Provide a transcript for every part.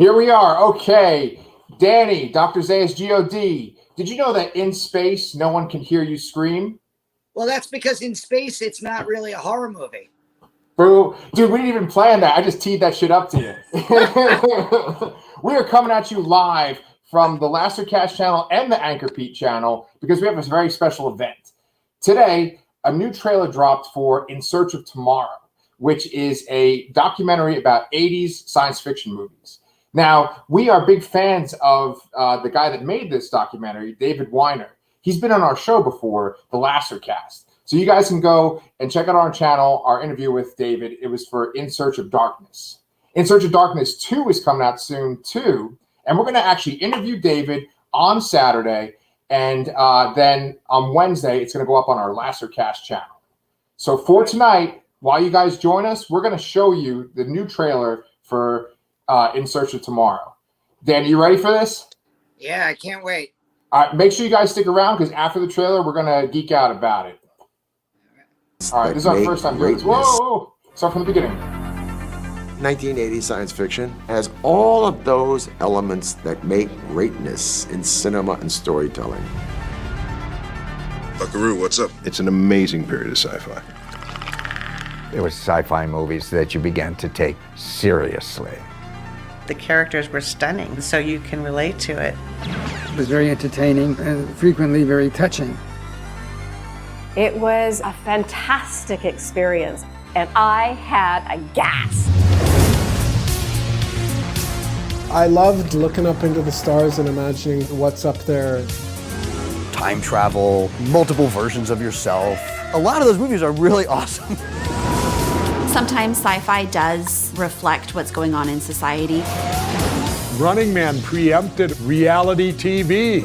Here we are. Okay. Danny, Dr. DrZaiusGoD. Did you know that in space, no one can hear you scream? Well, that's because in space, it's not really a horror movie. Bro, dude, we didn't even plan that. I just teed that shit up to you. We are coming at you live from the Lasercast channel and the Anchorpete channel because we have a very special event. Today, a new trailer dropped for In Search of Tomorrow, which is a documentary about 80s science fiction movies. Now, we are big fans of the guy that made this documentary, David Weiner. He's been on our show before, the Lasercast. So you guys can go and check out our channel, our interview with David. It was for In Search of Darkness. In Search of Darkness 2 is coming out soon, too. And we're going to actually interview David on Saturday. And then on Wednesday, it's going to go up on our Lasercast channel. So for tonight, while you guys join us, we're going to show you the new trailer for In Search of Tomorrow. Dan, you ready for this? Yeah, I can't wait. All right, make sure you guys stick around because after the trailer, we're going to geek out about it. All right, this is our first time doing this. Whoa! Start from the beginning. 1980 science fiction has all of those elements that make greatness in cinema and storytelling. Buckaroo, what's up? It's an amazing period of sci-fi. It was sci-fi movies that you began to take seriously. The characters were stunning, so you can relate to it. It was very entertaining and frequently very touching. It was a fantastic experience, and I had a gas. I loved looking up into the stars and imagining what's up there. Time travel, multiple versions of yourself. A lot of those movies are really awesome. Sometimes sci-fi does reflect what's going on in society. Running Man preempted reality TV.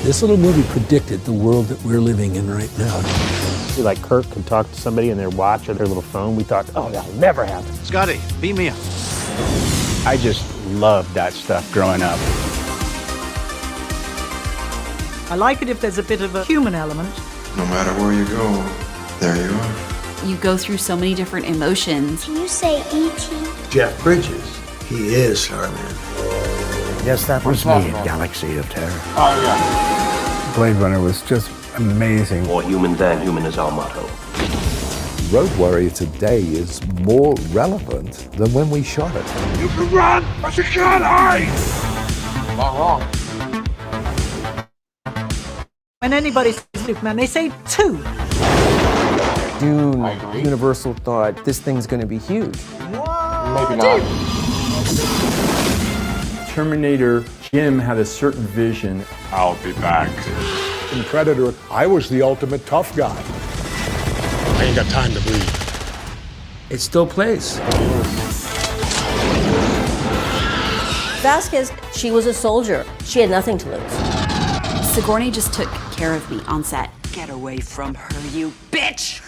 This little movie predicted the world that we're living in right now. Like Kirk could talk to somebody on their watch or their little phone. We thought, oh, that'll never happen. Scotty, beam me up. I just loved that stuff growing up. I like it if there's a bit of a human element. No matter where you go, there you are. You go through so many different emotions. Can you say E.T.? Jeff Bridges, he is Starman. Yes, that was me in Galaxy of Terror. Oh, yeah. Blade Runner was just amazing. More human than human is our motto. Road Warrior today is more relevant than when we shot it. You can run, but you can't hide! Not wrong. When anybody says Superman, they say two. Dune, Universal thought this thing's going to be huge. Maybe not. Terminator, Jim had a certain vision. I'll be back. In Predator, I was the ultimate tough guy. I ain't got time to bleed. It still plays. Vasquez, she was a soldier. She had nothing to lose. Sigourney just took care of me on set. Get away from her, you bitch!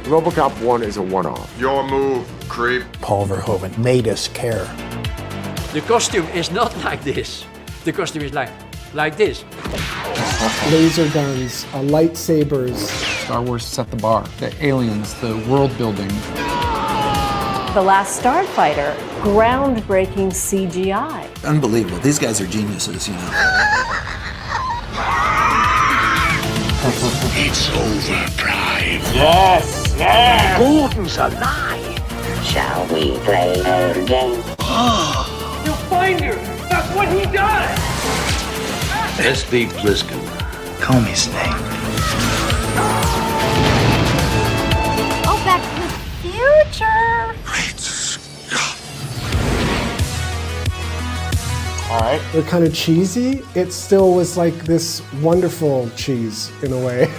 RoboCop 1 is a one-off. Your move, creep. Paul Verhoeven made us care. The costume is not like this. The costume is like this. Laser guns, lightsabers. Star Wars set the bar. The aliens, the world building. The Last Starfighter, groundbreaking CGI. Unbelievable. These guys are geniuses, you know. It's overdrive. Yes, yes! Gordon's alive. Shall we play a game? You find her! That's what he does! S.B. Pliskin. Call me Snake. Oh, Back to the Future! Great Scott. All right. They're kind of cheesy. It still was like this wonderful cheese in a way.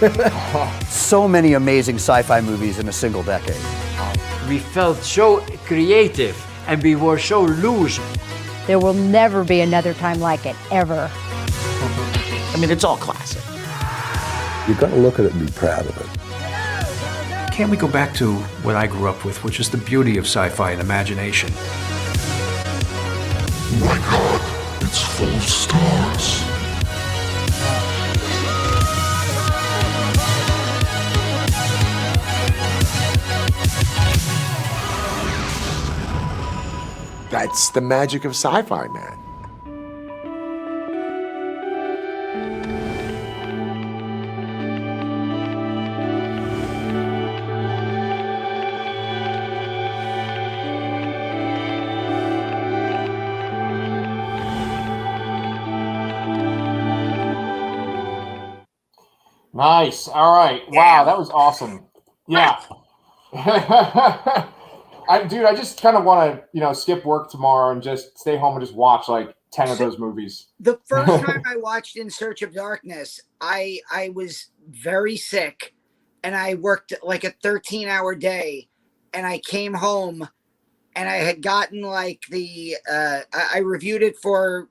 So many amazing sci-fi movies in a single decade. We felt so creative and we were so loose. There will never be another time like it, ever. I mean, it's all classic. You've got to look at it and be proud of it. Can't we go back to what I grew up with, which is the beauty of sci-fi and imagination? Oh my God, it's full of stars. That's the magic of sci-fi, man. Nice. All right. Wow, that was awesome. Yeah. I just kind of want to, skip work tomorrow and just stay home and just watch like 10 of those movies. The first time I watched In Search of Darkness, I was very sick and I worked like a 13-hour day, and I came home and I had gotten like I reviewed it for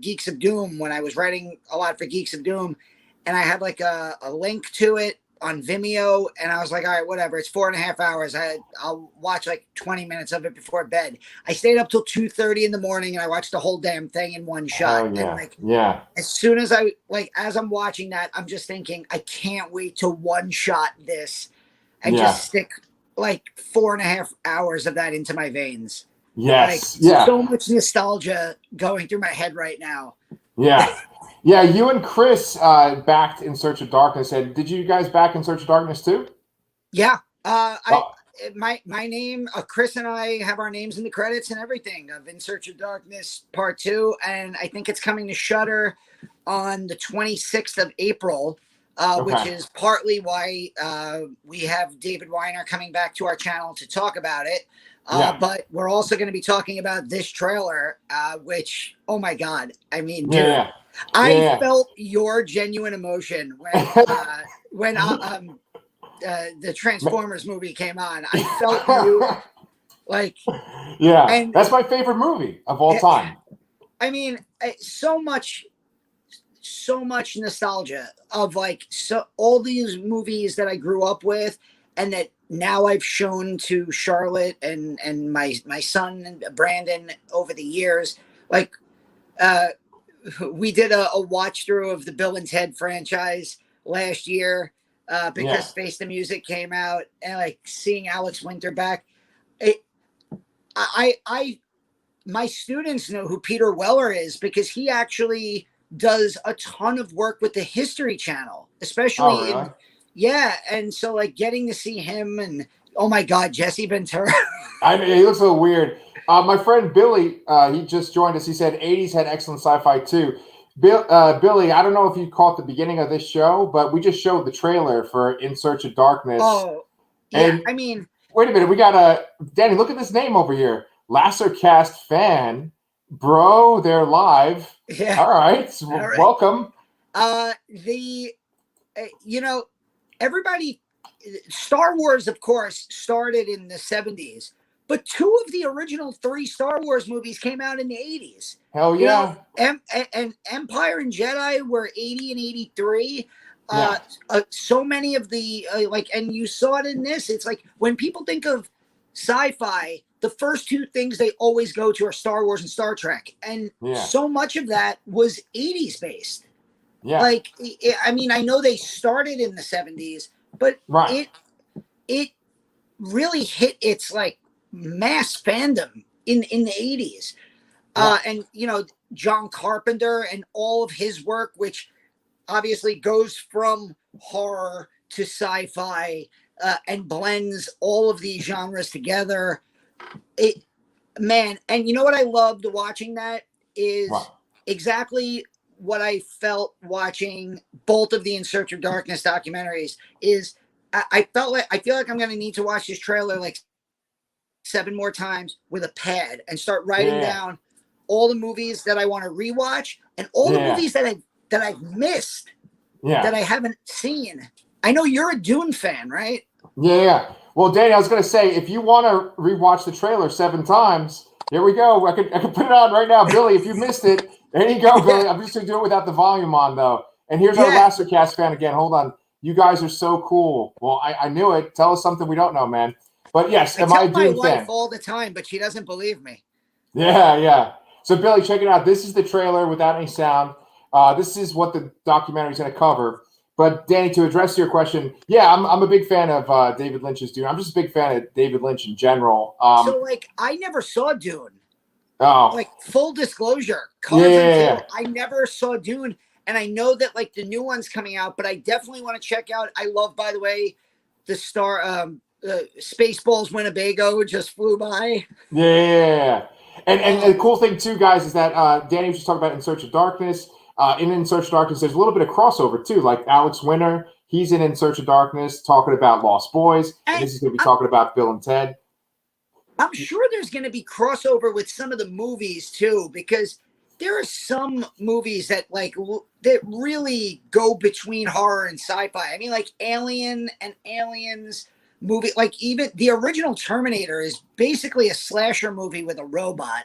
Geeks of Doom when I was writing a lot for Geeks of Doom, and I had like a link to it on Vimeo, and I was like, all right, whatever. It's 4.5 hours. I'll watch like 20 minutes of it before bed. I stayed up till 2:30 in the morning, and I watched the whole damn thing in one shot. Oh, yeah. And as soon as as I'm watching that, I'm just thinking, I can't wait to one shot this and just stick like 4.5 hours of that into my veins. Yes. So much nostalgia going through my head right now. Yeah. Yeah, you and Chris backed In Search of Darkness. Did you guys back In Search of Darkness too? Yeah. My name, Chris and I have our names in the credits and everything of In Search of Darkness Part 2, and I think it's coming to Shudder on the 26th of April, which is partly why we have David Weiner coming back to our channel to talk about it. But we're also going to be talking about this trailer, which, oh my God, I mean, dude. I felt your genuine emotion when the Transformers movie came on. I felt you like. Yeah, and that's my favorite movie of all time. I mean, so much nostalgia of all these movies that I grew up with, and that now I've shown to Charlotte and my son and Brandon over the years. We did a watch through of the Bill and Ted franchise last year because Face the Music came out, and seeing Alex Winter back. My students know who Peter Weller is because he actually does a ton of work with the History Channel, especially and so getting to see him, and oh my God, Jesse Ventura. I mean, he looks a little weird. My friend Billy, he just joined us. He said 80s had excellent sci-fi too. Billy, I don't know if you caught the beginning of this show, but we just showed the trailer for In Search of Darkness. Oh, yeah. And I mean, wait a minute. We got Danny, look at this name over here. Lassercast fan. Bro, they're live. Yeah. All right. So welcome. Everybody, Star Wars, of course, started in the 70s. But 2 of the original 3 Star Wars movies came out in the 80s. Hell yeah. And Empire and Jedi were 80 and 83. So many of the, and you saw it in this. It's like when people think of sci-fi, the first 2 things they always go to are Star Wars and Star Trek. And so much of that was 80s based. Yeah. I mean, I know they started in the 70s, but it really hit its mass fandom in the 80s. And John Carpenter and all of his work, which obviously goes from horror to sci-fi and blends all of these genres together. And you know what I loved watching that is exactly what I felt watching both of the In Search of Darkness documentaries. Is I feel like I'm going to need to watch this trailer 7 more times with a pad and start writing down all the movies that I want to rewatch and all the movies that I've missed that I haven't seen. I know you're a Dune fan, right? Yeah. Well, Danny, I was going to say, if you want to rewatch the trailer 7 times, here we go. I could put it on right now, Billy. If you missed it, there you go, Billy. I'm just going to do it without the volume on, though. And here's our Lassercast fan again. Hold on. You guys are so cool. Well, I knew it. Tell us something we don't know, man. But yes, am I a Dune fan? I tell my wife all the time, but she doesn't believe me. Yeah. So, Billy, check it out. This is the trailer without any sound. This is what the documentary is going to cover. But, Danny, to address your question, I'm a big fan of David Lynch's Dune. I'm just a big fan of David Lynch in general. So, I never saw Dune. Oh, like full disclosure, Cards on Sale. I never saw Dune, and I know that like the new one's coming out, but I definitely want to check out. I love, by the way, the Spaceballs Winnebago just flew by. Yeah. And the cool thing too, guys, is that Danny was just talking about In Search of Darkness. In Search of Darkness, there's a little bit of crossover too. Like Alex Winter, he's in Search of Darkness talking about Lost Boys, and this is going to be talking about Bill and Ted. I'm sure there's going to be crossover with some of the movies too, because there are some movies that that really go between horror and sci-fi. I mean, like Alien and Aliens movie, like even the original Terminator is basically a slasher movie with a robot.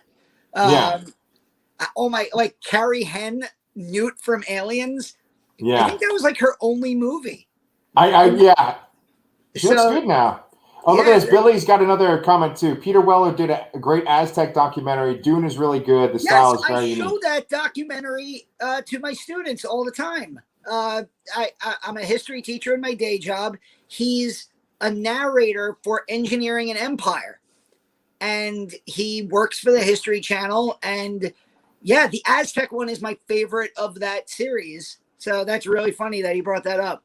Oh my, like Carrie Henn, Newt from Aliens. Yeah. I think that was like her only movie. Yeah. She looks good now. Oh, look at this. Billy's got another comment too. Peter Weller did a great Aztec documentary. Dune is really good. The style is very unique. I show that documentary to my students all the time. I'm a history teacher in my day job. He's a narrator for Engineering and Empire, and he works for the History Channel. And yeah, the Aztec one is my favorite of that series. So that's really funny that he brought that up.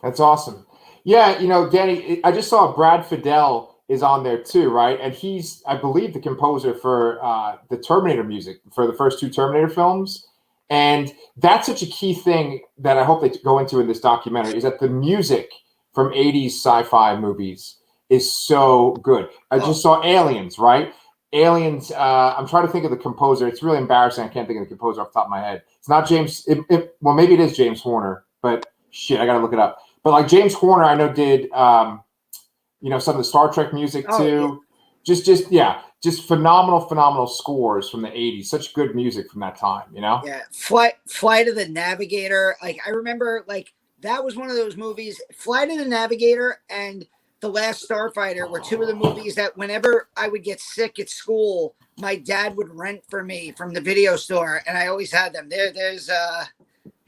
That's awesome. Yeah, Danny, I just saw Brad Fiedel is on there too, right? And he's, I believe, the composer for the Terminator music for the first 2 Terminator films. And that's such a key thing that I hope they go into in this documentary, is that the music from 80s sci-fi movies is so good. I just saw Aliens, right? Aliens, I'm trying to think of the composer. It's really embarrassing. I can't think of the composer off the top of my head. It's not James, well, maybe it is James Horner, but shit, I got to look it up. But like James Horner, I know did, some of the Star Trek music too. Yeah. Just phenomenal scores from the 80s. Such good music from that time, Yeah. Flight of the Navigator. Like, I remember, like, that was one of those movies. Flight of the Navigator and The Last Starfighter were 2 of the movies that whenever I would get sick at school, my dad would rent for me from the video store, and I always had them. There's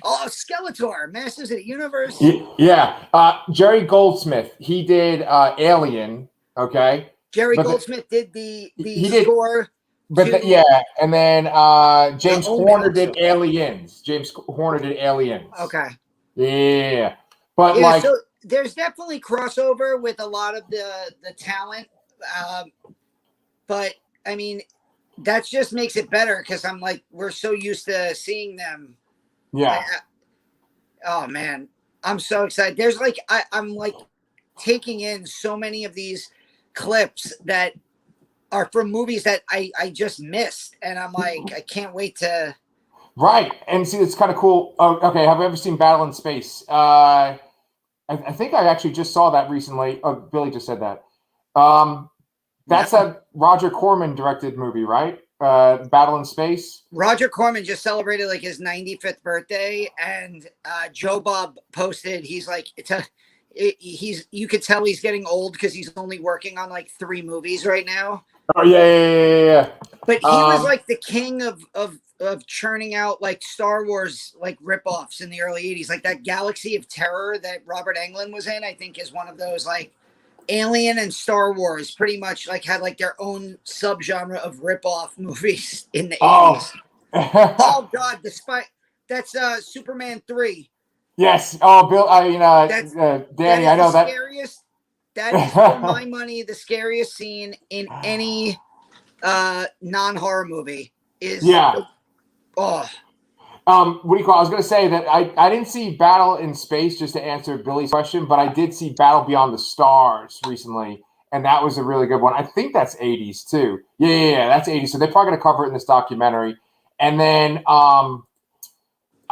Skeletor, Masters of the Universe. Yeah. Jerry Goldsmith, he did Alien, okay? Jerry Goldsmith did the score. And then James Horner did Aliens. James Horner did Aliens. Okay. Yeah. But so there's definitely crossover with a lot of the talent. But I mean, that just makes it better because I'm like, we're so used to seeing them. Yeah. Oh man, I'm so excited. There's like, I'm like taking in so many of these clips that are from movies that I just missed. And I'm like, I can't wait to. Right. And see, it's kind of cool. Oh, okay. Have you ever seen Battle in Space? I think I actually just saw that recently. Oh, Billy just said that. That's a Roger Corman directed movie, right? Battle in Space. Roger Corman just celebrated like his 95th birthday, and Joe Bob posted. He's like, you could tell he's getting old because he's only working on like 3 movies right now. Oh yeah. But he was like the king of churning out like Star Wars like ripoffs in the early 80s. Like that Galaxy of Terror that Robert Englund was in, I think is one of those like Alien and Star Wars pretty much like had like their own subgenre of ripoff movies in the 80s. Oh God, that's Superman 3. Yes. Oh, Bill. Danny, I know that. That is for my money the scariest scene in any non-horror movie. Is what do you call it? I was going to say that I didn't see Battle in Space, just to answer Billy's question, but I did see Battle Beyond the Stars recently, and that was a really good one. I think that's 80s too. Yeah, that's 80s. So they're probably going to cover it in this documentary. And then I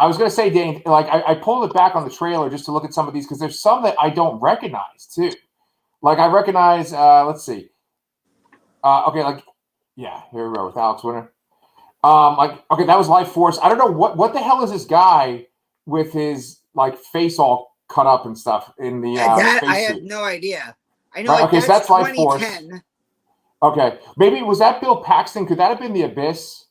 was going to say, Danny, like I pulled it back on the trailer just to look at some of these because there's some that I don't recognize too. Like I recognize, let's see. Here we go with Alex Winter. That was Life Force. I don't know what the hell is this guy with his like face all cut up and stuff in the that space I have suit. no idea. I know. Right, like, so that's Life Force. 2010. Okay, maybe was that Bill Paxton? Could that have been The Abyss?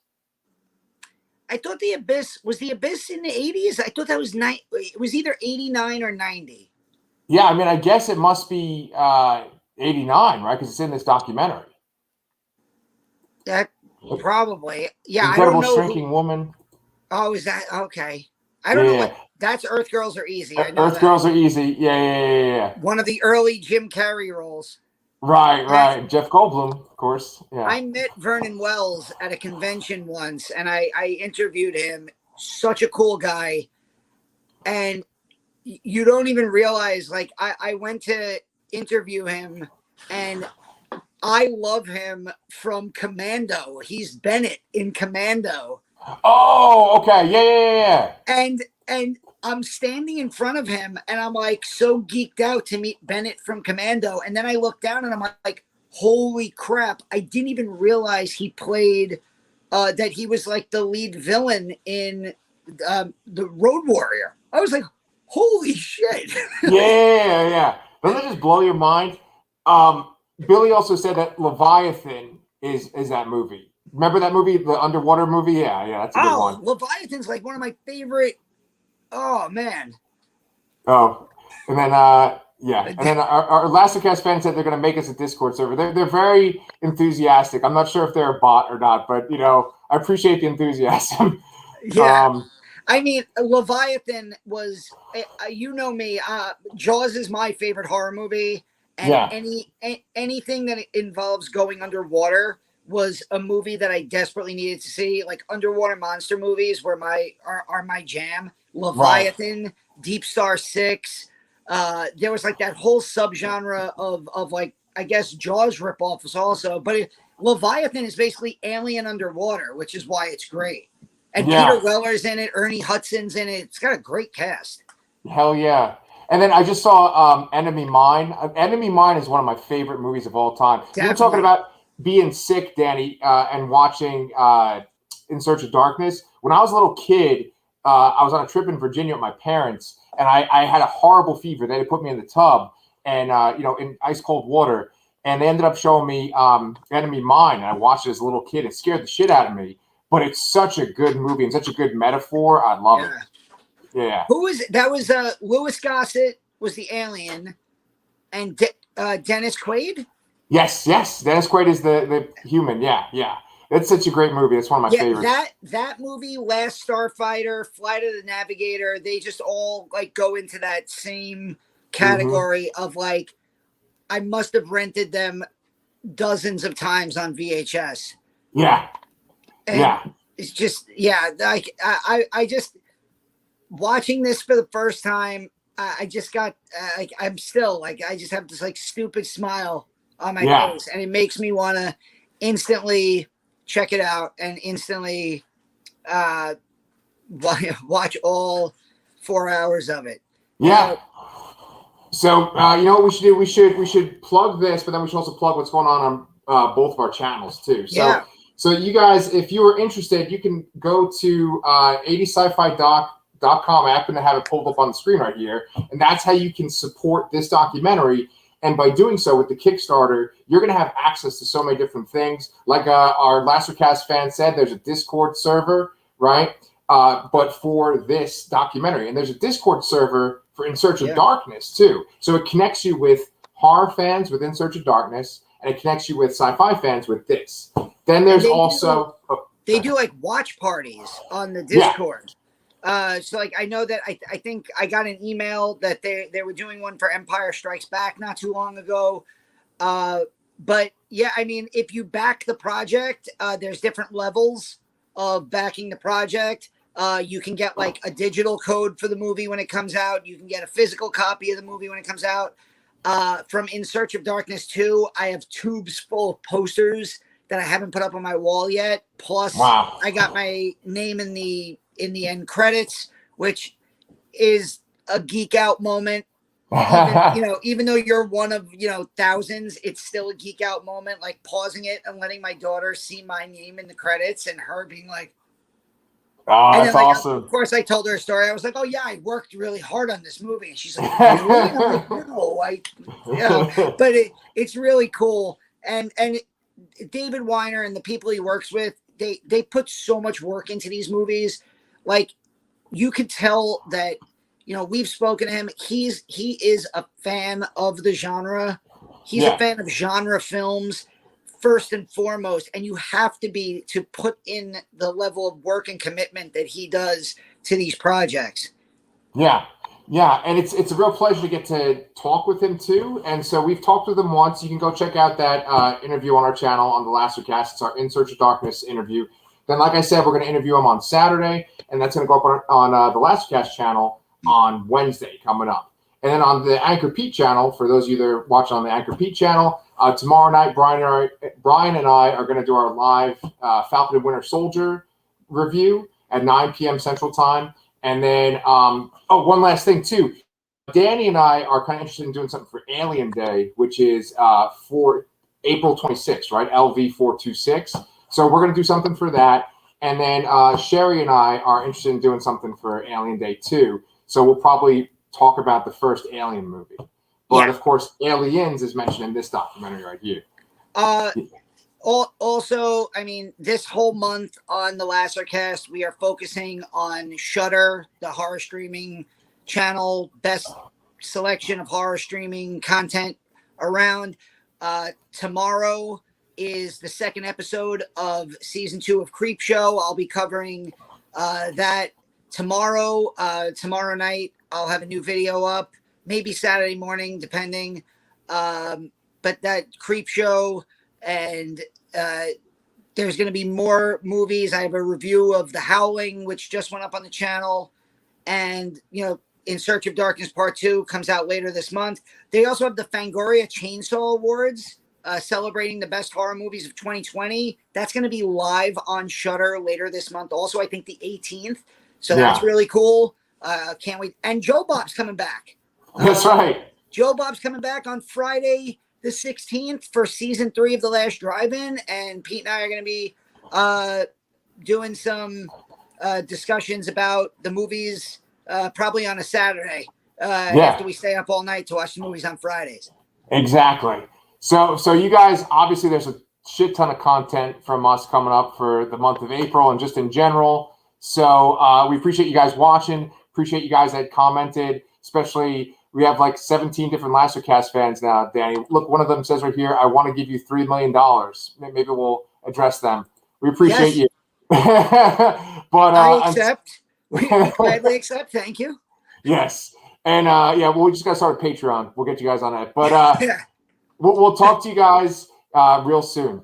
I thought The Abyss was The Abyss in the 80s. I thought that was it was either 89 or 90. Yeah, I mean, I guess it must be 89, right? Because it's in this documentary. That Probably. Yeah, Incredible I don't know Shrinking Woman. Oh, is that okay? I don't know what that's Earth Girls Are Easy. I know Earth Girls Are Easy. Yeah. One of the early Jim Carrey roles. Right. Jeff Goldblum, of course. Yeah. I met Vernon Wells at a convention once, and I interviewed him. Such a cool guy. And you don't even realize, like, I went to interview him, and I love him from Commando. He's Bennett in Commando. Oh, okay. Yeah. And I'm standing in front of him, and I'm like so geeked out to meet Bennett from Commando. And then I look down, and I'm like, holy crap! I didn't even realize he played that he was like the lead villain in the Road Warrior. I was like, holy shit! Yeah. Doesn't it just blow your mind? Billy also said that Leviathan is that movie. Remember that movie, the underwater movie? Yeah, that's a good one. Leviathan's like one of my favorite. Oh man. Oh, and then and then our Lastercast fans said they're going to make us a Discord server. They're very enthusiastic. I'm not sure if they're a bot or not, but I appreciate the enthusiasm. Yeah. I mean, Leviathan was, you know me, Jaws is my favorite horror movie, and anything that involves going underwater was a movie that I desperately needed to see. Like underwater monster movies were are my jam. Leviathan, Deep Star 6. There was like that whole subgenre of like, I guess Jaws ripoff was also, but Leviathan is basically Alien underwater, which is why it's great. And Peter Weller's in it, Ernie Hudson's in it. It's got a great cast. Hell yeah. And then I just saw Enemy Mine. Enemy Mine is one of my favorite movies of all time. Definitely. You were talking about being sick, Danny, and watching In Search of Darkness. When I was a little kid, I was on a trip in Virginia with my parents, and I had a horrible fever. They had to put me in the tub and, in ice cold water. And they ended up showing me Enemy Mine, and I watched it as a little kid. It scared the shit out of me. But it's such a good movie and such a good metaphor. I love it. Yeah. Who was that? Was Louis Gossett was the alien, and Dennis Quaid? Yes. Dennis Quaid is the human. Yeah. It's such a great movie. It's one of my favorites. That movie, Last Starfighter, Flight of the Navigator, they just all like go into that same category of like, I must have rented them dozens of times on VHS. Yeah. It's just, like I just watching this for the first time. I just got I'm still like, I just have this like stupid smile on my face, and it makes me want to instantly check it out and instantly watch all 4 hours of it. Yeah. So you know what we should do? We should plug this, but then we should also plug what's going on both of our channels too. So you guys, if you are interested, you can go to 80scifi.com. I happen to have it pulled up on the screen right here, and that's how you can support this documentary. And by doing so with the Kickstarter, you're going to have access to so many different things. Like our Lastercast fan said, there's a Discord server, right? But for this documentary, and there's a Discord server for In Search of Darkness too. So it connects you with horror fans with In Search of Darkness, and it connects you with sci-fi fans with this. Then there's also they do like watch parties on the Discord. So like I know that I think I got an email that they were doing one for Empire Strikes Back not too long ago. But yeah, I mean, if you back the project, there's different levels of backing the project. You can get like a digital code for the movie when it comes out. You can get a physical copy of the movie when it comes out. From In Search of Darkness 2, I have tubes full of posters that I haven't put up on my wall yet. Plus, I got my name in the end credits, which is a geek out moment. Even though you're one of thousands, it's still a geek out moment. Like pausing it and letting my daughter see my name in the credits, and her being like, "Oh, that's awesome!" Of course, I told her a story. I was like, "Oh yeah, I worked really hard on this movie," and she's like, "Really?" I'm like, "No, but it's really cool." And David Weiner and the people he works with, they put so much work into these movies. Like you could tell that, we've spoken to him. He is a fan of the genre. He's a fan of genre films first and foremost, and you have to be to put in the level of work and commitment that he does to these projects. Yeah. Yeah, and it's a real pleasure to get to talk with him too. And so we've talked with him once. You can go check out that interview on our channel on the Lastercast. It's our In Search of Darkness interview. Then, like I said, we're going to interview him on Saturday, and that's going to go up on the Lastercast channel on Wednesday coming up. And then on the Anchorpete channel, for those of you that are watching on the Anchorpete channel, tomorrow night, Brian and I are going to do our live Falcon and Winter Soldier review at 9 p.m. Central Time. And then, one last thing too. Danny and I are kind of interested in doing something for Alien Day, which is for April 26th, right? LV426. So we're going to do something for that. And then Sherry and I are interested in doing something for Alien Day too. So we'll probably talk about the first Alien movie. But of course, Aliens is mentioned in this documentary right here. Also, I mean, this whole month on the Lastercast, we are focusing on Shudder, the horror streaming channel, best selection of horror streaming content around. Tomorrow is the second episode of season 2 of Creepshow. I'll be covering that tomorrow. Tomorrow night, I'll have a new video up, maybe Saturday morning, depending. But that Creepshow, and there's going to be more movies. I have a review of The Howling, which just went up on the channel. And, In Search of Darkness Part 2 comes out later this month. They also have the Fangoria Chainsaw Awards, celebrating the best horror movies of 2020. That's going to be live on Shudder later this month. Also, I think the 18th. So that's really cool. Can't wait. And Joe Bob's coming back. That's right. Joe Bob's coming back on Friday the 16th for season 3 of The Last Drive-In. And Pete and I are going to be doing some discussions about the movies probably on a Saturday after we stay up all night to watch the movies on Fridays. Exactly. So you guys, obviously there's a shit ton of content from us coming up for the month of April and just in general. So we appreciate you guys watching. Appreciate you guys that commented, especially we have like 17 different Lastercast fans now, Danny. Look, one of them says right here, I want to give you $3 million. Maybe we'll address them. We appreciate you. But I accept. We gladly accept. Thank you. Yes. And we just got to start a Patreon. We'll get you guys on that. But we'll talk to you guys real soon.